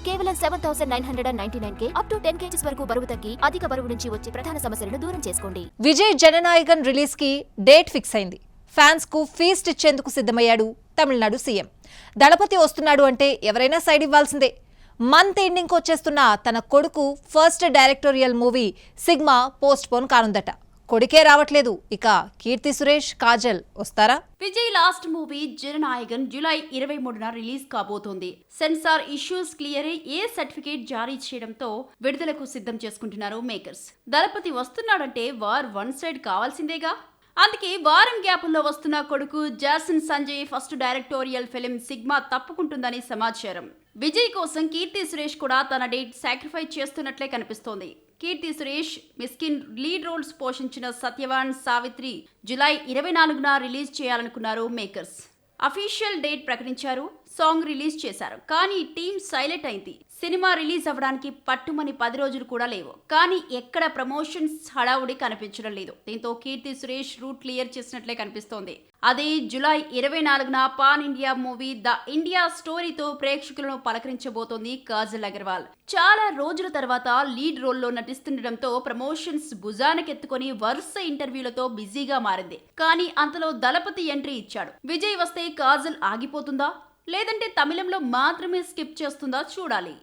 కేవలం 7,999K up to 10 kgs వరకు బరువు తగ్గి అధిక బరువు నుంచి వచ్చే ప్రధాన సమస్యలను దూరం చేసుకోండి. విజయ్ జననాయకన్ రిలీజ్ కి డేట్ ఫిక్స్ అయింది. ఫ్యాన్స్ కు ఫీస్ట్ ఇచ్చేందుకు సిద్ధమయ్యాడు తమిళనాడు సీఎం. దళపతి వస్తున్నాడు అంటే ఎవరైనా సైడ్ ఇవ్వాల్సిందే. మంత్ ఎండింగ్ వచ్చేస్తున్న తన కొడుకు first directorial movie Sigma postpone కానుందట. కొడుకే రావట్లేదు, ఇక కీర్తి సురేష్, కాజల్ వస్తారా? Vijay last movie Jananayagan July 23న రిలీజ్ కాబోతోంది. సెన్సార్ ఇష్యూస్ క్లియర్ అయి సర్టిఫికేట్ జారీ చేయడంతో విడుదలకు సిద్ధం చేసుకుంటున్నారు మేకర్స్. దళపతి వస్తున్నాడంటే వార్ వన్ సైడ్ కావాల్సిందేగా. అందుకే వారం గ్యాపుల్లో వస్తున్న కొడుకు Jason Sanjay first directorial film Sigma తప్పుకుంటుందని సమాచారం. విజయ్ కోసం కీర్తి సురేష్ కూడా తన డేట్ సాక్రిఫైస్ చేస్తున్నట్లే కనిపిస్తోంది. కీర్తి సురేష్ మిస్కిన్ లీడ్ రోల్స్ పోషించిన సత్యవాన్ సావిత్రి జూలై 24న రిలీజ్ చేయాలనుకున్నారు మేకర్స్. అఫీషియల్ డేట్ ప్రకటించారు, సాంగ్ రిలీజ్ చేశారు. కానీ టీం సైలెంట్ అయింది. సినిమా రిలీజ్ అవ్వడానికి పట్టుమని 10 రోజులు కూడా లేవు. కానీ ఎక్కడ ప్రమోషన్స్ హడావుడి కనిపించడం లేదు. దీంతో కీర్తి సురేష్ రూట్ క్లియర్ చేసినట్లే కనిపిస్తోంది. అదే జూలై 24న pan India movie the India స్టోరీతో ప్రేక్షకులను పలకరించబోతోంది కాజల్ అగర్వాల్. చాలా రోజుల తర్వాత లీడ్ రోల్లో నటిస్తుండటంతో ప్రమోషన్స్ భుజానకెత్తుకొని వరుస ఇంటర్వ్యూలతో బిజీగా మారింది. కానీ అంతలో దళపతి ఎంట్రీ ఇచ్చాడు. విజయ్ వస్తే కాజల్ ఆగిపోతుందా, లేదంటే తమిళంలో మాత్రమే స్కిప్ చేస్తుందా చూడాలి.